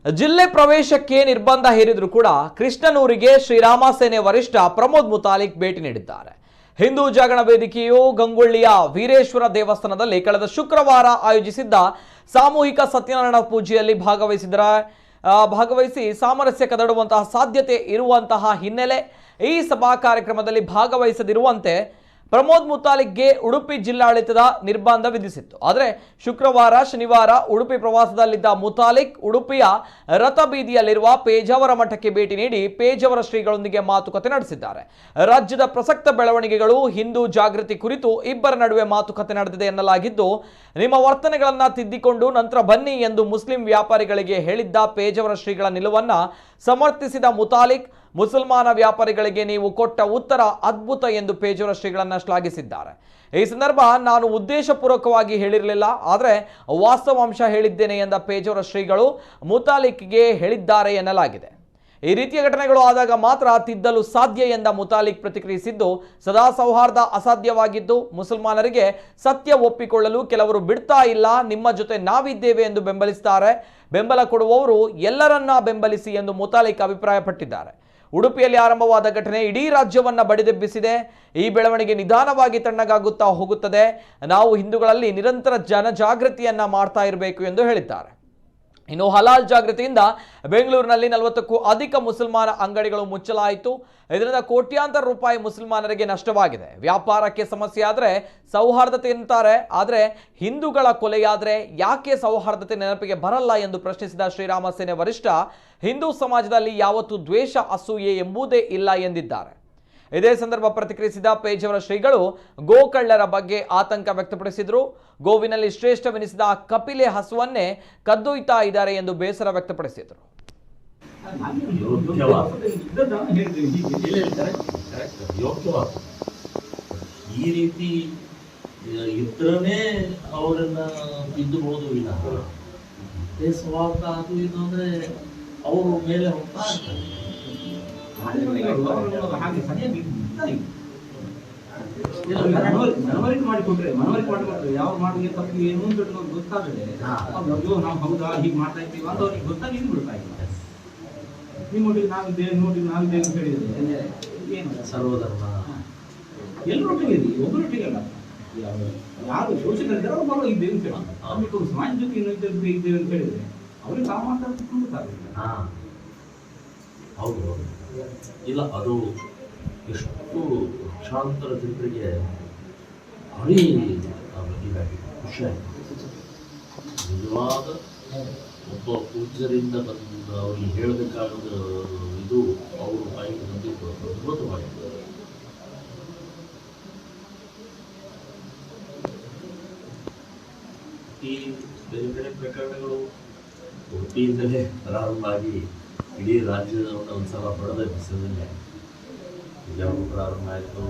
ಜಿಲ್ಲೆ ಪ್ರವೇಶಕ್ಕೆ ನಿರ್ಬಂಧ ಹೇರಿದ್ರು ಕೂಡ ಕೃಷ್ಣನೂರಿಗೆ ಶ್ರೀರಾಮ ಸೇನೆ ವರಿಷ್ಠ ಪ್ರಮೋದ್ ಮುತಾಲಿಕ್ ಭೇಟಿ ನೀಡಿದ್ದಾರೆ. ಹಿಂದೂ ಜಾಗರಣ ವೇದಿಕೆಯು ಗಂಗೊಳ್ಳಿಯ ವೀರೇಶ್ವರ ದೇವಸ್ಥಾನದಲ್ಲಿ ಕಳೆದ ಶುಕ್ರವಾರ ಆಯೋಜಿಸಿದ್ದ ಸಾಮೂಹಿಕ ಸತ್ಯನಾರಾಯಣ ಪೂಜೆಯಲ್ಲಿ ಭಾಗವಹಿಸಿ ಸಾಮರಸ್ಯ ಕದಡುವಂತಹ ಸಾಧ್ಯತೆ ಇರುವಂತಹ ಹಿನ್ನೆಲೆ ಈ ಸಭಾ ಕಾರ್ಯಕ್ರಮದಲ್ಲಿ ಭಾಗವಹಿಸದಿರುವಂತೆ ಪ್ರಮೋದ್ ಮುತಾಲಿಕ್ಗೆ ಉಡುಪಿ ಜಿಲ್ಲಾಡಳಿತದ ನಿರ್ಬಂಧ ವಿಧಿಸಿತ್ತು. ಆದರೆ ಶುಕ್ರವಾರ ಶನಿವಾರ ಉಡುಪಿ ಪ್ರವಾಸದಲ್ಲಿದ್ದ ಮುತಾಲಿಕ್ ಉಡುಪಿಯ ರಥಬೀದಿಯಲ್ಲಿರುವ ಪೇಜಾವರ ಮಠಕ್ಕೆ ಭೇಟಿ ನೀಡಿ ಪೇಜಾವರ ಶ್ರೀಗಳೊಂದಿಗೆ ಮಾತುಕತೆ ನಡೆಸಿದ್ದಾರೆ. ರಾಜ್ಯದ ಪ್ರಸಕ್ತ ಬೆಳವಣಿಗೆಗಳು, ಹಿಂದೂ ಜಾಗೃತಿ ಕುರಿತು ಇಬ್ಬರ ನಡುವೆ ಮಾತುಕತೆ ನಡೆದಿದೆ ಎನ್ನಲಾಗಿದ್ದು, ನಿಮ್ಮ ವರ್ತನೆಗಳನ್ನು ತಿದ್ದಿಕೊಂಡು ನಂತರ ಬನ್ನಿ ಎಂದು ಮುಸ್ಲಿಂ ವ್ಯಾಪಾರಿಗಳಿಗೆ ಹೇಳಿದ್ದ ಪೇಜಾವರ ಶ್ರೀಗಳ ನಿಲುವನ್ನು ಸಮರ್ಥಿಸಿದ ಮುತಾಲಿಕ್, ಮುಸಲ್ಮಾನ ವ್ಯಾಪಾರಿಗಳಿಗೆ ನೀವು ಕೊಟ್ಟ ಉತ್ತರ ಅದ್ಭುತ ಎಂದು ಪೇಜಾವರ ಶ್ರೀಗಳನ್ನು ಶ್ಲಾಘಿಸಿದ್ದಾರೆ. ಈ ಸಂದರ್ಭ ನಾನು ಉದ್ದೇಶಪೂರ್ವಕವಾಗಿ ಹೇಳಿರಲಿಲ್ಲ, ಆದರೆ ವಾಸ್ತವಾಂಶ ಹೇಳಿದ್ದೇನೆ ಎಂದ ಪೇಜಾವರ ಶ್ರೀಗಳು ಮುತಾಲಿಕ್ಗೆ ಹೇಳಿದ್ದಾರೆ ಎನ್ನಲಾಗಿದೆ. ಈ ರೀತಿಯ ಘಟನೆಗಳು ಆದಾಗ ಮಾತ್ರ ತಿದ್ದಲು ಸಾಧ್ಯ ಎಂದ ಮುತಾಲಿಕ್ ಪ್ರತಿಕ್ರಿಯಿಸಿದ್ದು, ಸದಾ ಸೌಹಾರ್ದ ಅಸಾಧ್ಯವಾಗಿದ್ದು ಮುಸಲ್ಮಾನರಿಗೆ ಸತ್ಯ ಒಪ್ಪಿಕೊಳ್ಳಲು ಕೆಲವರು ಬಿಡ್ತಾ ಇಲ್ಲ, ನಿಮ್ಮ ಜೊತೆ ನಾವಿದ್ದೇವೆ ಎಂದು ಬೆಂಬಲಿಸುತ್ತಾರೆ. ಬೆಂಬಲ ಕೊಡುವವರು ಎಲ್ಲರನ್ನ ಬೆಂಬಲಿಸಿ ಎಂದು ಮುತಾಲಿಕ್ ಅಭಿಪ್ರಾಯಪಟ್ಟಿದ್ದಾರೆ. ಉಡುಪಿಯಲ್ಲಿ ಆರಂಭವಾದ ಘಟನೆ ಇಡೀ ರಾಜ್ಯವನ್ನ ಬಡಿದೆಬ್ಬಿಸಿದೆ. ಈ ಬೆಳವಣಿಗೆ ನಿಧಾನವಾಗಿ ತಣ್ಣಗಾಗುತ್ತಾ ಹೋಗುತ್ತದೆ. ನಾವು ಹಿಂದೂಗಳಲ್ಲಿ ನಿರಂತರ ಜನಜಾಗೃತಿಯನ್ನ ಮಾಡ್ತಾ ಇರಬೇಕು ಎಂದು ಹೇಳಿದ್ದಾರೆ. ಇನ್ನು ಹಲಾಲ್ ಜಾಗೃತಿಯಿಂದ ಬೆಂಗಳೂರಿನಲ್ಲಿ 40ಕ್ಕೂ ಅಧಿಕ ಮುಸಲ್ಮಾನ ಅಂಗಡಿಗಳು ಮುಚ್ಚಲಾಯಿತು. ಇದರಿಂದ ಕೋಟ್ಯಾಂತರ ರೂಪಾಯಿ ಮುಸಲ್ಮಾನರಿಗೆ ನಷ್ಟವಾಗಿದೆ. ವ್ಯಾಪಾರಕ್ಕೆ ಸಮಸ್ಯೆ ಆದರೆ ಸೌಹಾರ್ದತೆ ಅಂತಾರೆ, ಆದರೆ ಹಿಂದೂಗಳ ಕೊಲೆಯಾದರೆ ಯಾಕೆ ಸೌಹಾರ್ದತೆ ನೆನಪಿಗೆ ಬರಲ್ಲ ಎಂದು ಪ್ರಶ್ನಿಸಿದ ಶ್ರೀರಾಮ ಸೇನೆ ವರಿಷ್ಠ, ಹಿಂದೂ ಸಮಾಜದಲ್ಲಿ ಯಾವತ್ತೂ ದ್ವೇಷ, ಅಸೂಯೆ ಎಂಬುದೇ ಇಲ್ಲ ಎಂದಿದ್ದಾರೆ. ಇದೇ ಸಂದರ್ಭ ಪ್ರತಿಕ್ರಿಯಿಸಿದ ಪೇಜಾವರ ಶ್ರೀಗಳು ಗೋಕಳ್ಳರ ಬಗ್ಗೆ ಆತಂಕ ವ್ಯಕ್ತಪಡಿಸಿದರು. ಗೋವಿನಲ್ಲಿ ಶ್ರೇಷ್ಠವೆನಿಸಿದ ಕಪಿಲೆ ಹಸುವನ್ನೇ ಕದ್ದೊಯ್ತಾ ಇದ್ದಾರೆ ಎಂದು ಬೇಸರ ವ್ಯಕ್ತಪಡಿಸಿದರು. ಈ ರೀತಿ ಇದ್ರನೇ ಅವರನ್ನ ಬಿದ್ದುಬಹುದು ವಿನಃ ಸ್ವಾರ್ಥ ಅದು ಇದು ಅಂದ್ರೆ ಅವರು ಮೇಲೆ ಹೋಗ್ತಾ ಇರ್ತಾರೆ. ಮನವರಿಕೆ ಮಾಡಿಕೊಟ್ರೆ ಯಾವ ಮಾಡಿದ್ರೆ ತಪ್ಪು ಏನು ಅಂತ ಗೊತ್ತಾಗದೆ ನಾವು ಹೌದಾ ಹೀಗೆ ಮಾಡ್ತಾ ಇದ್ದೀವಿ ಅಂತ ಅವ್ರಿಗೆ ಗೊತ್ತಾಗಿ ಬಿಡ್ತಾ ಇಲ್ಲ. ನಿಮ್ಮೊಟ್ಟಿಗೆ ನಾವಿದ್ದೇವೆ ಅಂತ ಹೇಳಿದ್ರೆ ಏನು ಸರ್ವಧರ್ಮ ಎಲ್ಲರೊಟ್ಟಿಗೆ ಇದೆ, ಒಬ್ಬರೊಟ್ಟಿಗೆಲ್ಲ. ಯಾರು ಶೋಷಕರಿದ್ದಾರೆ ಅವ್ರು ಬರೋ ಇದ್ದೇವೆ ಅಂತ ಹೇಳಿ ಅವ್ರಿಗೆ ಸಮಾಜ ಜೊತೆ ಇದ್ದೇವೆ ಅಂತ ಹೇಳಿದ್ರೆ ಅವ್ರಿಗೆ ತಾವು ಮಾತಾಡ್ಕೊಂಡು ಗೊತ್ತಾಗಲ್ಲ. ಹೌದು ಇಲ್ಲ, ಅದು ಎಷ್ಟು ಲಕ್ಷಾಂತರ ಜನರಿಗೆ ಭಾರಿ ಇದಾಗಿದೆ, ಖುಷಿಯಾಗಿದೆ. ನಿಜವಾದ ಒಬ್ಬ ಪೂಜ್ಯರಿಂದ ಬಂದ ಅವರಿಗೆ ಹೇಳಬೇಕಾದ ಇದು ಅವರು ಬಾಯಿಗೆ ಬಂದಿದ್ದು ಅದ್ಭುತವಾಗಿದೆ. ಈ ಬೇರೆ ಬೇರೆ ಪ್ರಕರಣಗಳು ಉಡುಪಿಯಿಂದಲೇ ಪ್ರಾರಂಭ ಆಗಿ ಇಡೀ ರಾಜ್ಯದ ಒಂದ್ಸಲ ಬಡದ ಬಿಸಿಲಲ್ಲೇ ಪ್ರಾರಂಭ ಆಯಿತು.